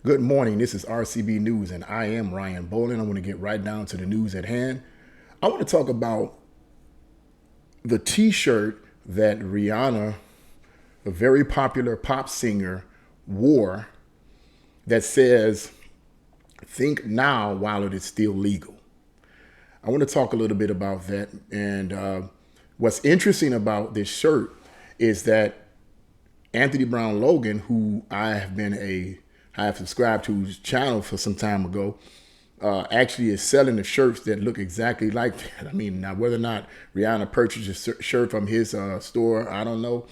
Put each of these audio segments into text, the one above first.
Good morning. This is RCB News, and I am Ryan Bolin. I want to get right down to the news at hand. I want to talk about the T-shirt that Rihanna, a very popular pop singer, wore that says, "Think now while it is still legal." I want to talk a little bit about that. And what's interesting about this shirt is that Anthony Brown Logan, who I have subscribed to his channel for some time ago, actually is selling the shirts that look exactly like that. I mean, now whether or not Rihanna purchased a shirt from his store, I don't know.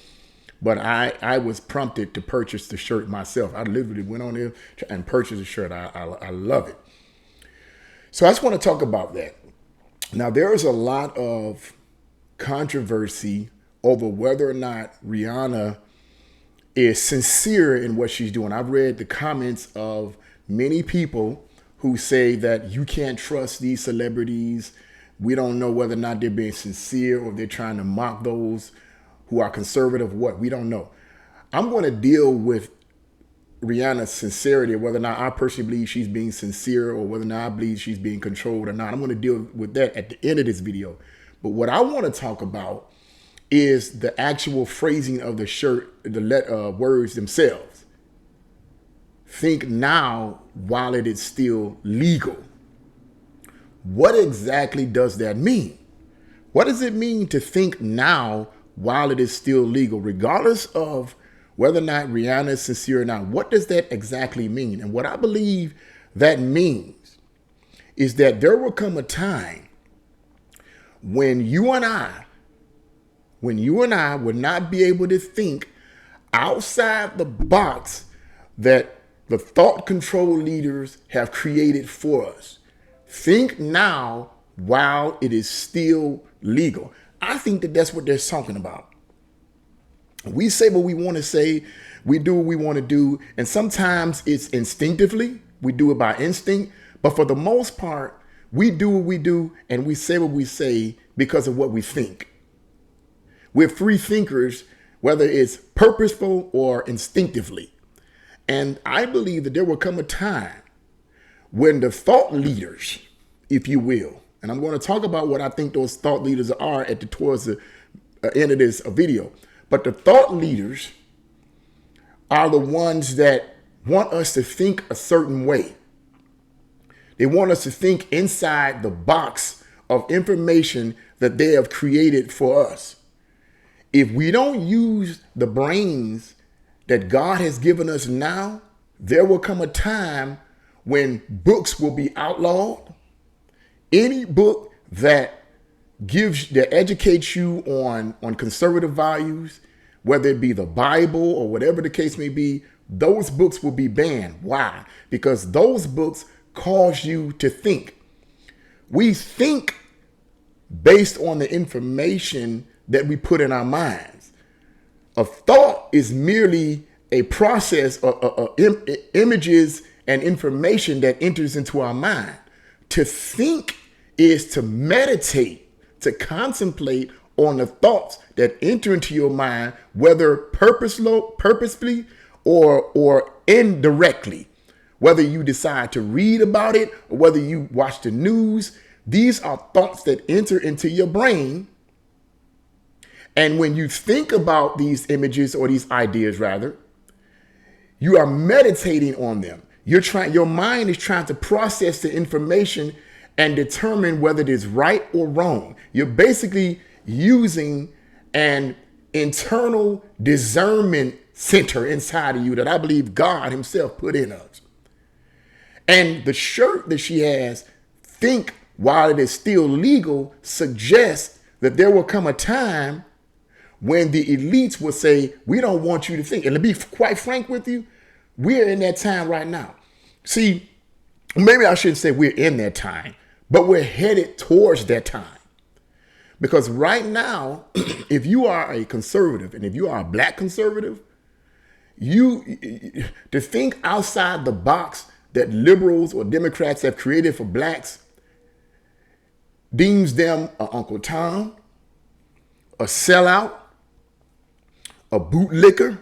But I was prompted to purchase the shirt myself. I literally went on there and purchased the shirt. I love it. So I just want to talk about that. Now, there is a lot of controversy over whether or not Rihanna is sincere in what she's doing. I've read the comments of many people who say that you can't trust these celebrities. We don't know whether or not they're being sincere or they're trying to mock those who are conservative. What? We don't know. I'm going to deal with Rihanna's sincerity, whether or not I personally believe she's being sincere or whether or not I believe she's being controlled or not. I'm going to deal with that at the end of this video. But what I want to talk about is the actual phrasing of the shirt, the words themselves. Think now while it is still legal. What exactly does that mean? What does it mean to think now while it is still legal, regardless of whether or not Rihanna is sincere or not? What does that exactly mean? And what I believe that means is that there will come a time when you and I would not be able to think outside the box that the thought control leaders have created for us. Think now while it is still legal. I think that that's what they're talking about. We say what we want to say. We do what we want to do. And sometimes it's instinctively. We do it by instinct. But for the most part, we do what we do and we say what we say because of what we think. We're free thinkers, whether it's purposeful or instinctively. And I believe that there will come a time when the thought leaders, if you will, and I'm going to talk about what I think those thought leaders are towards the end of this video. But the thought leaders are the ones that want us to think a certain way. They want us to think inside the box of information that they have created for us. If we don't use the brains that God has given us now, there will come a time when books will be outlawed. Any book that educates you on conservative values, whether it be the Bible or whatever the case may be, those books will be banned. Why? Because those books cause you to think. We think based on the information that we put in our minds. A thought is merely a process of images and information that enters into our mind. To think is to meditate, to contemplate on the thoughts that enter into your mind, whether purposefully or indirectly. Whether you decide to read about it or whether you watch the news, these are thoughts that enter into your brain. And when you think about these images or these ideas, rather, you are meditating on them. Your mind is trying to process the information and determine whether it is right or wrong. You're basically using an internal discernment center inside of you that I believe God himself put in us. And the shirt that she has, think while it is still legal, suggests that there will come a time when the elites will say, we don't want you to think. And to be quite frank with you, we're in that time right now. See, maybe I shouldn't say we're in that time, but we're headed towards that time. Because right now, if you are a conservative and if you are a black conservative, to think outside the box that liberals or Democrats have created for blacks deems them an Uncle Tom, a sellout, a bootlicker,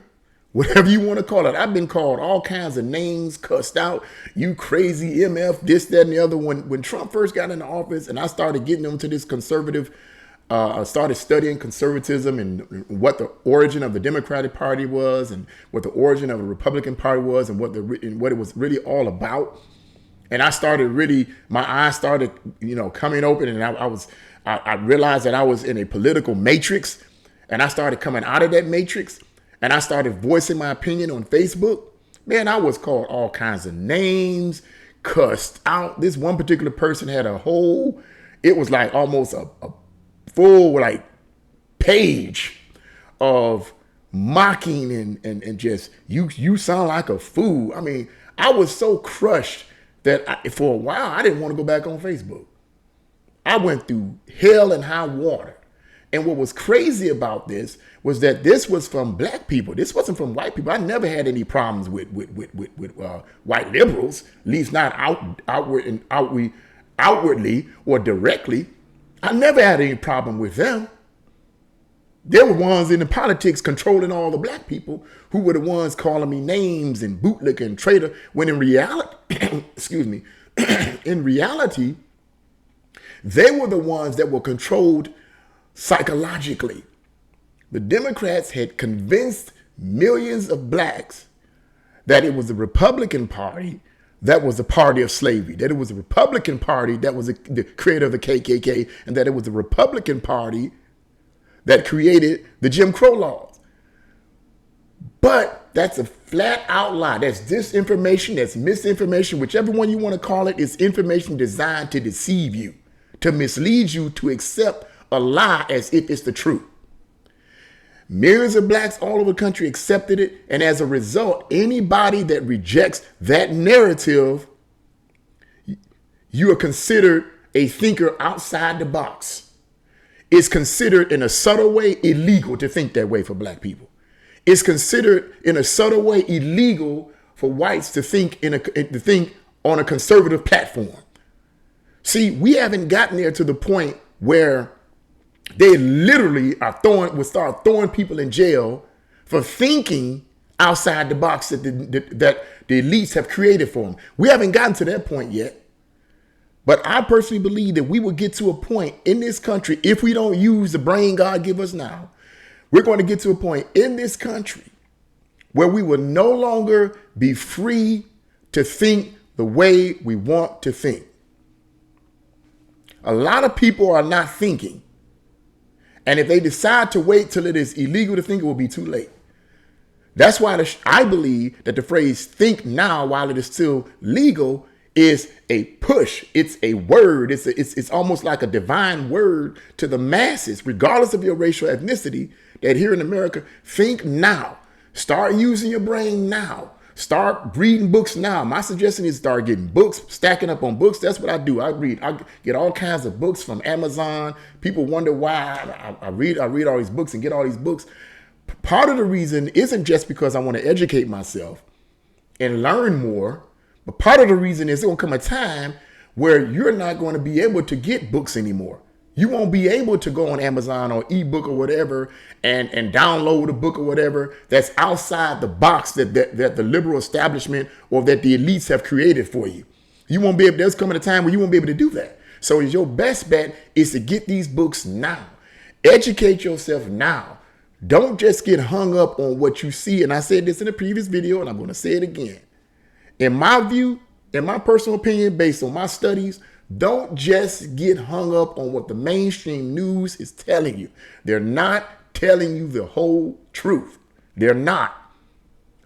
whatever you want to call it. I've been called all kinds of names, cussed out, you crazy MF, this, that, and the other. When Trump first got into office and I started getting into this conservative, I started studying conservatism and what the origin of the Democratic Party was and what the origin of the Republican Party was and what it was really all about. And I started really, my eyes started, coming open, and I realized that I was in a political matrix, and I started coming out of that matrix, and I started voicing my opinion on Facebook. Man, I was called all kinds of names, cussed out. This one particular person had it was like almost a full like page of mocking and just, you sound like a fool. I mean, I was so crushed that for a while, I didn't want to go back on Facebook. I went through hell and high water. And what was crazy about this was that this was from black people. This wasn't from white people. I never had any problems with white liberals, at least not outwardly or directly. I never had any problem with them. They were ones in the politics controlling all the black people who were the ones calling me names and bootlicker and traitor, when in reality, in reality, they were the ones that were controlled psychologically. The Democrats had convinced millions of blacks that it was the Republican Party that was the party of slavery, that it was the Republican Party that was the creator of the KKK, and that it was the Republican Party that created the Jim Crow laws. But that's a flat out lie. That's disinformation, that's misinformation, whichever one you want to call it. Is information designed to deceive you, to mislead you to accept a lie as if it's the truth. Millions of blacks all over the country accepted it, and as a result, anybody that rejects that narrative, you are considered a thinker outside the box. It's considered in a subtle way illegal to think that way for black people. It's considered in a subtle way illegal for whites to think on a conservative platform. See, we haven't gotten there to the point where they literally will start throwing people in jail for thinking outside the box that the elites have created for them. We haven't gotten to that point yet. But I personally believe that we will get to a point in this country, if we don't use the brain God give us now, we're going to get to a point in this country where we will no longer be free to think the way we want to think. A lot of people are not thinking. And if they decide to wait till it is illegal to think, it will be too late. That's why I believe that the phrase "think now while it is still legal" is a push. It's a word. It's almost like a divine word to the masses, regardless of your racial ethnicity, that here in America, think now. Start using your brain now. Start reading books now. My suggestion is start getting books, stacking up on books. That's what I do. I read. I get all kinds of books from Amazon. People wonder why I read all these books and get all these books. Part of the reason isn't just because I want to educate myself and learn more, but part of the reason is there will come a time where you're not going to be able to get books anymore. You won't be able to go on Amazon or ebook or whatever and download a book or whatever that's outside the box that the liberal establishment or that the elites have created for you. You won't be able. There's coming a time where you won't be able to do that. So your best bet is to get these books now. Educate yourself now. Don't just get hung up on what you see. And I said this in a previous video, and I'm going to say it again. In my view, in my personal opinion, based on my studies, don't just get hung up on what the mainstream news is telling you. They're not telling you the whole truth. They're not.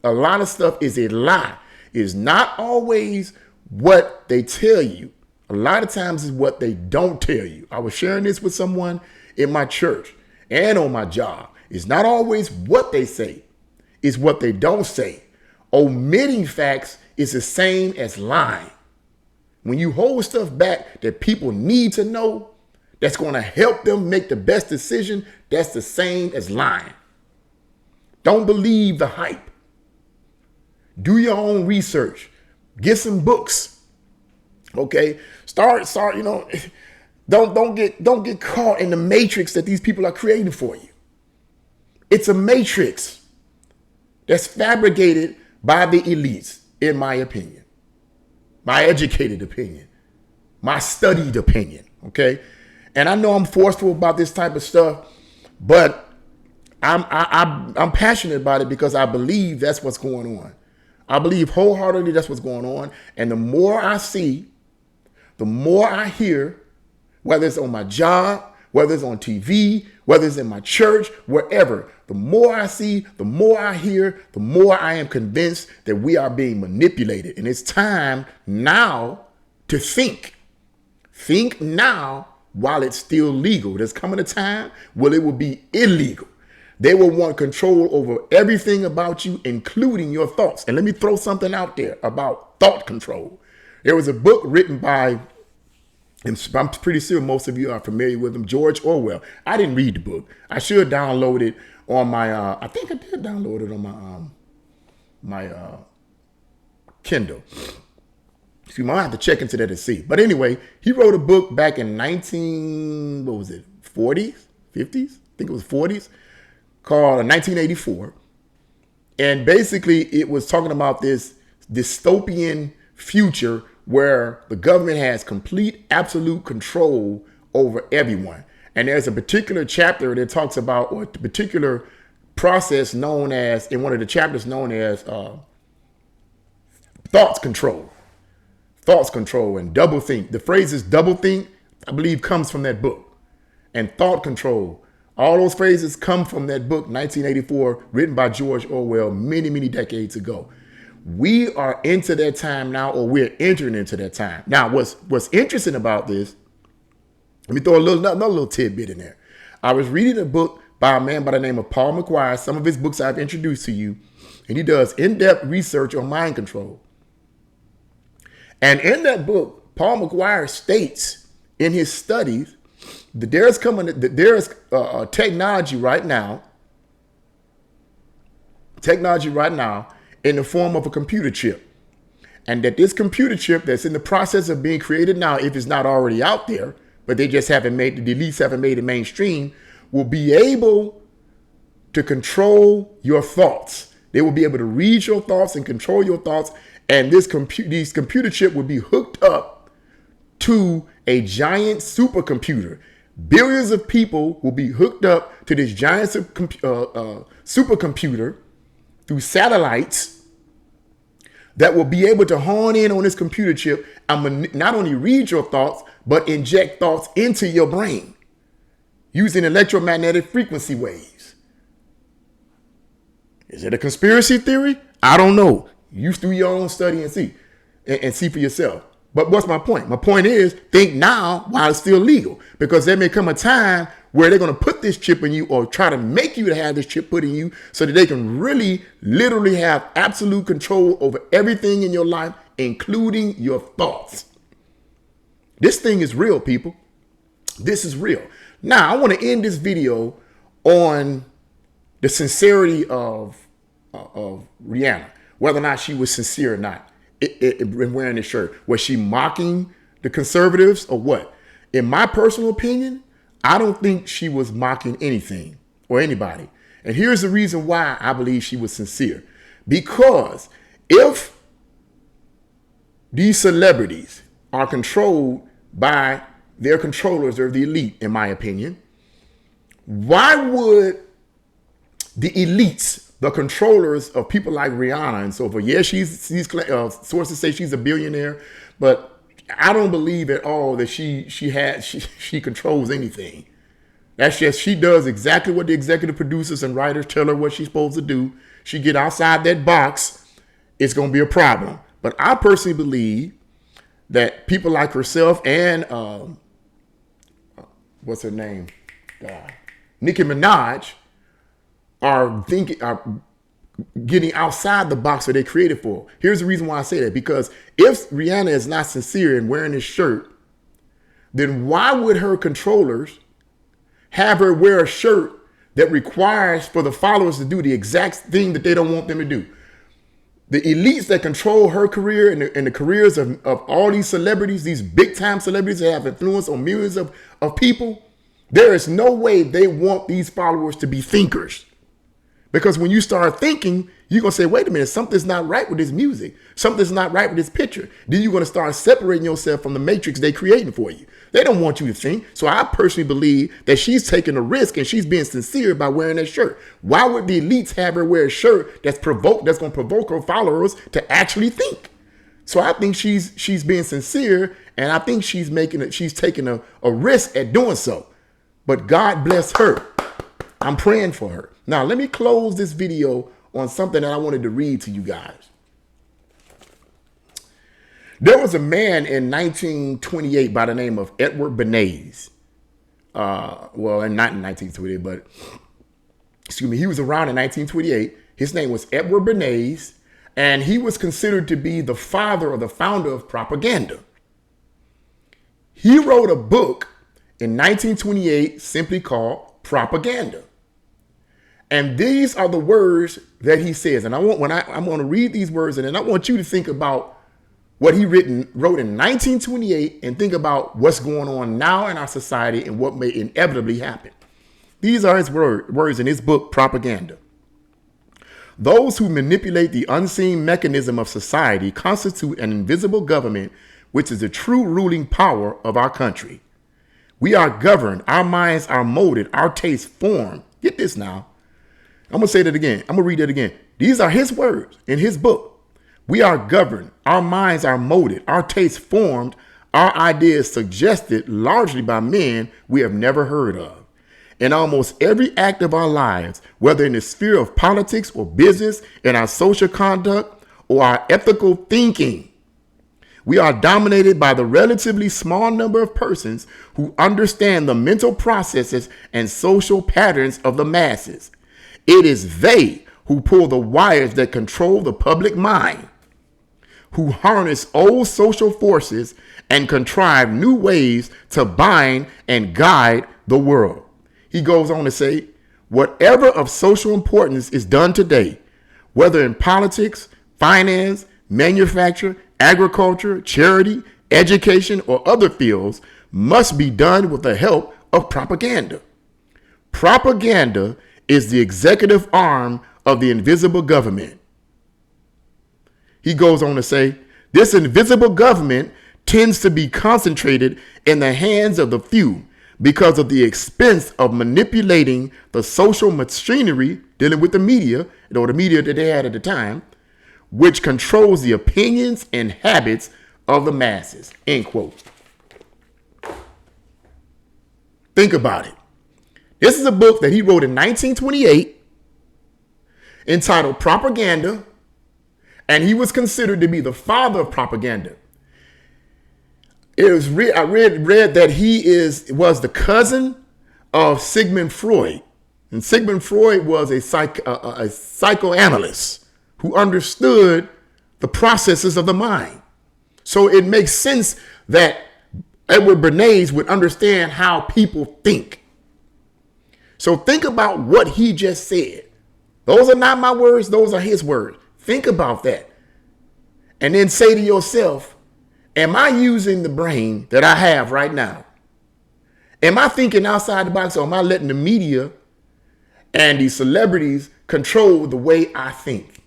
A lot of stuff is a lie. It's not always what they tell you. A lot of times it's what they don't tell you. I was sharing this with someone in my church and on my job. It's not always what they say. It's what they don't say. Omitting facts is the same as lying. When you hold stuff back that people need to know, that's going to help them make the best decision, that's the same as lying. Don't believe the hype. Do your own research. Get some books. Okay? Start, don't get caught in the matrix that these people are creating for you. It's a matrix. that's fabricated by the elites, in my opinion, my educated opinion, my studied opinion. Okay. And I know I'm forceful about this type of stuff, but I'm passionate about it because I believe that's what's going on. I believe wholeheartedly that's what's going on. And the more I see, the more I hear, whether it's on my job, whether it's on TV, whether it's in my church, wherever, the more I see, the more I hear, the more I am convinced that we are being manipulated. And it's time now to think. Think now while it's still legal. There's coming a time where it will be illegal. They will want control over everything about you, including your thoughts. And let me throw something out there about thought control. There was a book written by, and I'm pretty sure most of you are familiar with him, George Orwell. I didn't read the book. I should download it on my, I think I did download it on my Kindle. So you might have to check into that to see. But anyway, he wrote a book back in 40s, 50s? I think it was 40s, called 1984. And basically it was talking about this dystopian future where the government has complete, absolute control over everyone. And there's a particular chapter that talks about, or a particular process known as, in one of the chapters known as thoughts control. Thoughts control and double think. The phrase is double think, I believe, comes from that book. And thought control. All those phrases come from that book, 1984, written by George Orwell many, many decades ago. We are into that time now, or we're entering into that time. Now, what's interesting about this, let me throw another little tidbit in there. I was reading a book by a man by the name of Paul McGuire. Some of his books I've introduced to you, and he does in-depth research on mind control. And in that book, Paul McGuire states in his studies that there's technology right now in the form of a computer chip. And that this computer chip that's in the process of being created now, if it's not already out there, but they just haven't made, the elites haven't made it mainstream, will be able to control your thoughts. They will be able to read your thoughts and control your thoughts. And these computer chip will be hooked up to a giant supercomputer. Billions of people will be hooked up to this giant supercomputer through satellites that will be able to hone in on this computer chip and not only read your thoughts, but inject thoughts into your brain using electromagnetic frequency waves. Is it a conspiracy theory? I don't know. You do your own study and see for yourself. But what's my point? My point is, think now while it's still legal, because there may come a time where they're going to put this chip in you or try to make you to have this chip put in you so that they can really, literally have absolute control over everything in your life, including your thoughts. This thing is real, people. This is real. Now, I want to end this video on the sincerity of Rihanna, whether or not she was sincere or not in wearing this shirt. Was she mocking the conservatives or what? In my personal opinion, I don't think she was mocking anything or anybody. And here's the reason why I believe she was sincere. Because if these celebrities are controlled by their controllers or the elite, in my opinion, why would the elites, the controllers of people like Rihanna and so forth, yeah, sources say she's a billionaire, but I don't believe at all that she controls anything. That's just, she does exactly what the executive producers and writers tell her what she's supposed to do. She get outside that box, it's going to be a problem. But I personally believe that people like herself and what's her name, Nicki Minaj, are getting outside the box that they created for. Here's the reason why I say that, because if Rihanna is not sincere in wearing this shirt, then why would her controllers have her wear a shirt that requires for the followers to do the exact thing that they don't want them to do? The elites that control her career and the careers of all these celebrities, these big time celebrities that have influence on millions of people, there is no way they want these followers to be thinkers. Because when you start thinking, you're going to say, wait a minute, something's not right with this music. Something's not right with this picture. Then you're going to start separating yourself from the matrix they're creating for you. They don't want you to think. So I personally believe that she's taking a risk and she's being sincere by wearing that shirt. Why would the elites have her wear a shirt that's going to provoke her followers to actually think? So I think she's being sincere, and I think she's taking a risk at doing so. But God bless her. I'm praying for her. Now, let me close this video on something that I wanted to read to you guys. There was a man in 1928 by the name of Edward Bernay. Well, and not in 1928, but excuse me, he was around in 1928. His name was Edward Bernay, and he was considered to be the father or the founder of propaganda. He wrote a book in 1928 simply called Propaganda. And these are the words that he says. And I'm going to read these words, and then I want you to think about what he wrote in 1928 and think about what's going on now in our society and what may inevitably happen. These are his words in his book, Propaganda. Those who manipulate the unseen mechanism of society constitute an invisible government, which is the true ruling power of our country. We are governed, our minds are molded, our tastes formed. Get this now. I'm going to say that again. I'm going to read that again. These are his words in his book. We are governed, our minds are molded, our tastes formed, our ideas suggested largely by men we have never heard of. In almost every act of our lives, whether in the sphere of politics or business, in our social conduct or our ethical thinking, we are dominated by the relatively small number of persons who understand the mental processes and social patterns of the masses. It is they who pull the wires that control the public mind, who harness old social forces and contrive new ways to bind and guide the world. He goes on to say, whatever of social importance is done today, whether in politics, finance, manufacture, agriculture, charity, education, or other fields, must be done with the help of propaganda. Propaganda is the executive arm of the invisible government. He goes on to say, this invisible government tends to be concentrated in the hands of the few because of the expense of manipulating the social machinery dealing with the media, or the media that they had at the time, which controls the opinions and habits of the masses, end quote. Think about it. This is a book that he wrote in 1928 entitled Propaganda, and he was considered to be the father of propaganda. I read that he was the cousin of Sigmund Freud, and Sigmund Freud was a psychoanalyst who understood the processes of the mind. So it makes sense that Edward Bernay would understand how people think. So think about what he just said. Those are not my words. Those are his words. Think about that. And then say to yourself, am I using the brain that I have right now? Am I thinking outside the box, or am I letting the media and the celebrities control the way I think?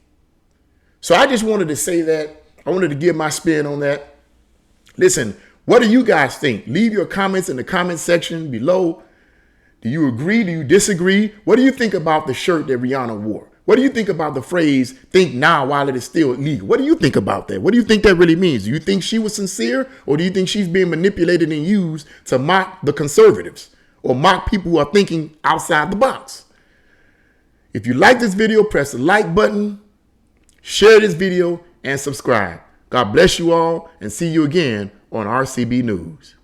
So I just wanted to say that. I wanted to give my spin on that. Listen, what do you guys think? Leave your comments in the comment section below. Do you agree? Do you disagree? What do you think about the shirt that Rihanna wore? What do you think about the phrase, think now while it is still illegal? What do you think about that? What do you think that really means? Do you think she was sincere, or do you think she's being manipulated and used to mock the conservatives or mock people who are thinking outside the box? If you like this video, press the like button, share this video, and subscribe. God bless you all, and see you again on RCB News.